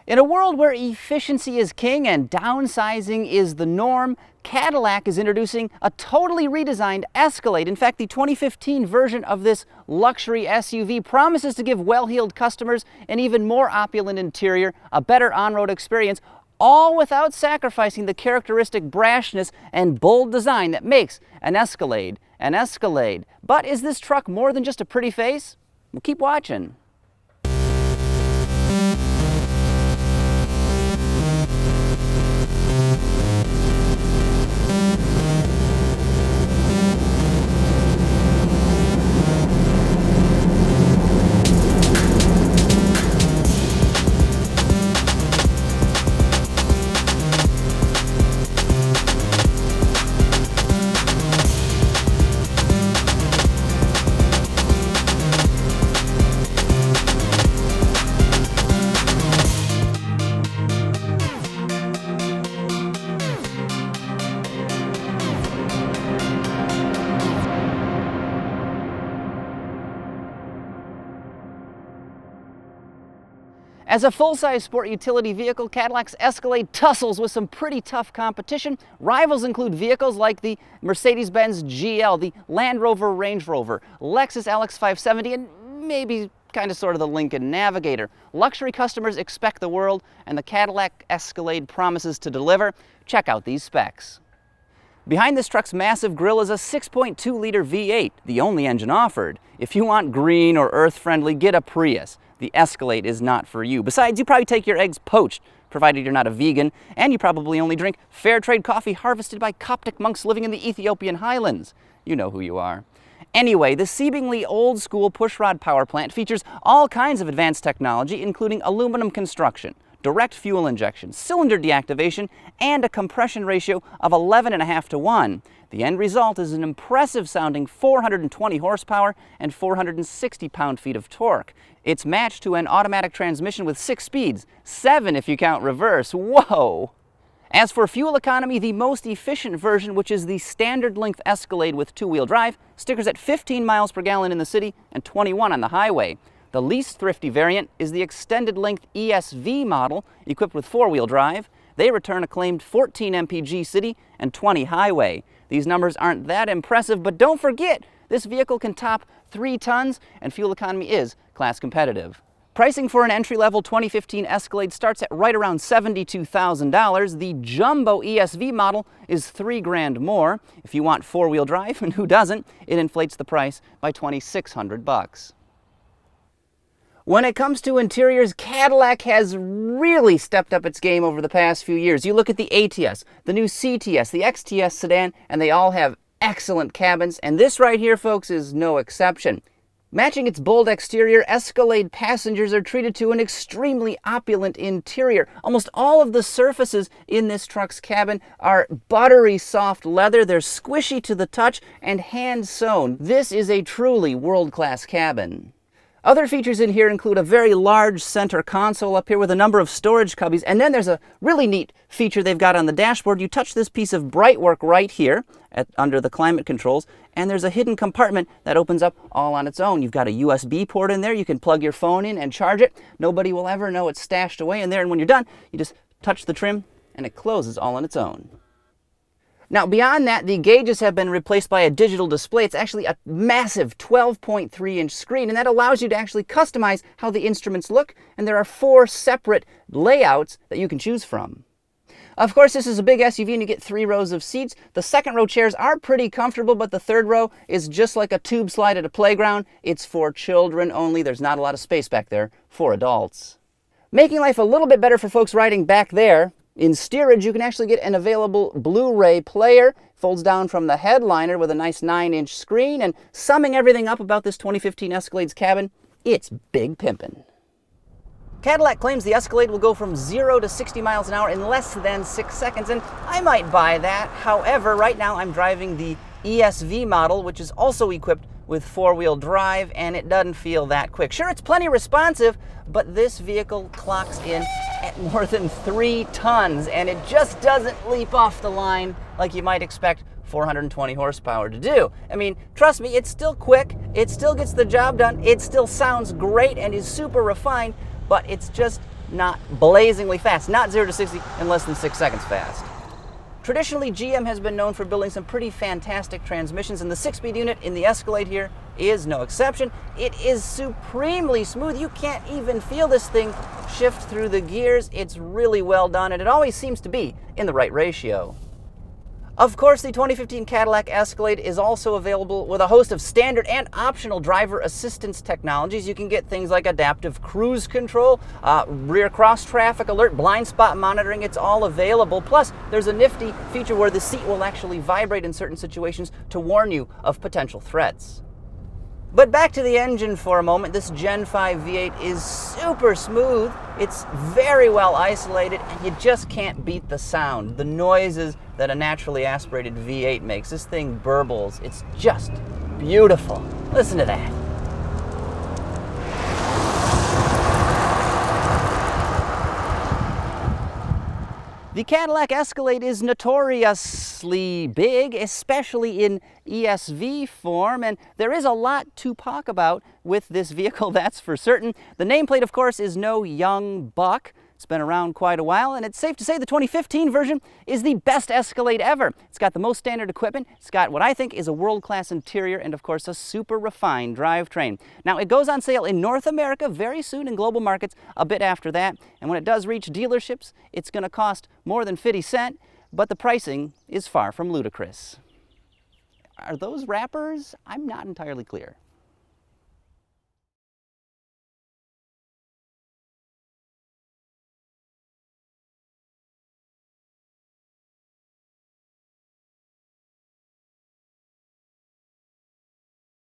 In a world where efficiency is king and downsizing is the norm, Cadillac is introducing a totally redesigned Escalade. In fact, the 2015 version of this luxury SUV promises to give well-heeled customers an even more opulent interior, a better on-road experience, all without sacrificing the characteristic brashness and bold design that makes an Escalade an Escalade. But is this truck more than just a pretty face? Well, keep watching. As a full-size sport utility vehicle, Cadillac's Escalade tussles with some pretty tough competition. Rivals include vehicles like the Mercedes-Benz GL, the Land Rover Range Rover, Lexus LX570, and maybe kind of sort of the Lincoln Navigator. Luxury customers expect the world, and the Cadillac Escalade promises to deliver. Check out these specs. Behind this truck's massive grille is a 6.2-liter V8, the only engine offered. If you want green or earth-friendly, get a Prius. The Escalade is not for you. Besides, you probably take your eggs poached, provided you're not a vegan, and you probably only drink fair trade coffee harvested by Coptic monks living in the Ethiopian highlands. You know who you are. Anyway, the seemingly old-school pushrod power plant features all kinds of advanced technology, including aluminum construction, direct fuel injection, cylinder deactivation, and a compression ratio of 11.5 to 1. The end result is an impressive-sounding 420 horsepower and 460 pound-feet of torque. It's matched to an automatic transmission with 6 speeds, 7 if you count reverse. Whoa! As for fuel economy, the most efficient version, which is the standard-length Escalade with 2-wheel drive, stickers at 15 miles per gallon in the city and 21 on the highway. The least thrifty variant is the extended-length ESV model, equipped with 4-wheel drive. They return a claimed 14 mpg city and 20 highway. These numbers aren't that impressive, but don't forget, this vehicle can top 3 tons, and fuel economy is class competitive. Pricing for an entry-level 2015 Escalade starts at right around $72,000. The jumbo ESV model is $3,000 more. If you want 4-wheel drive, and who doesn't, it inflates the price by $2,600. When it comes to interiors, Cadillac has really stepped up its game over the past few years. You look at the ATS, the new CTS, the XTS sedan, and they all have excellent cabins, and this right here, folks, is no exception. Matching its bold exterior, Escalade passengers are treated to an extremely opulent interior. Almost all of the surfaces in this truck's cabin are buttery soft leather. They're squishy to the touch and hand-sewn. This is a truly world-class cabin. Other features in here include a very large center console up here with a number of storage cubbies, and then there's a really neat feature they've got on the dashboard. You touch this piece of brightwork right here under the climate controls, and there's a hidden compartment that opens up all on its own. You've got a USB port in there. You can plug your phone in and charge it. Nobody will ever know it's stashed away in there, and when you're done, you just touch the trim, and it closes all on its own. Now, beyond that, the gauges have been replaced by a digital display. It's actually a massive 12.3-inch screen, and that allows you to actually customize how the instruments look, and there are 4 separate layouts that you can choose from. Of course, this is a big SUV, and you get 3 rows of seats. The second-row chairs are pretty comfortable, but the third row is just like a tube slide at a playground. It's for children only. There's not a lot of space back there for adults. Making life a little bit better for folks riding back there, in steerage, you can actually get an available Blu-ray player. Folds down from the headliner with a nice 9-inch screen, and summing everything up about this 2015 Escalade's cabin, it's big pimpin'. Cadillac claims the Escalade will go from 0 to 60 miles an hour in less than 6 seconds, and I might buy that. However, right now I'm driving the ESV model, which is also equipped with 4-wheel drive, and it doesn't feel that quick. Sure, it's plenty responsive, but this vehicle clocks in at more than 3 tons, and it just doesn't leap off the line like you might expect 420 horsepower to do. I mean, trust me, it's still quick, it still gets the job done, it still sounds great and is super refined, but it's just not blazingly fast, not 0 to 60 in less than 6 seconds fast. Traditionally, GM has been known for building some pretty fantastic transmissions, and the 6-speed unit in the Escalade here is no exception. It is supremely smooth. You can't even feel this thing shift through the gears. It's really well done, and it always seems to be in the right ratio. Of course, the 2015 Cadillac Escalade is also available with a host of standard and optional driver assistance technologies. You can get things like adaptive cruise control, rear cross traffic alert, blind spot monitoring. It's all available. Plus, there's a nifty feature where the seat will actually vibrate in certain situations to warn you of potential threats. But back to the engine for a moment. This Gen 5 V8 is super smooth. It's very well isolated, and you just can't beat the sound, the noises that a naturally aspirated V8 makes. This thing burbles. It's just beautiful. Listen to that. The Cadillac Escalade is notoriously big, especially in ESV form, and there is a lot to talk about with this vehicle, that's for certain. The nameplate, of course, is no young buck. It's been around quite a while, and it's safe to say the 2015 version is the best Escalade ever. It's got the most standard equipment, it's got what I think is a world-class interior, and of course a super refined drivetrain. Now, it goes on sale in North America very soon, in global markets a bit after that, and when it does reach dealerships, it's going to cost more than 50 cents, but the pricing is far from ludicrous. Are those wrappers? I'm not entirely clear.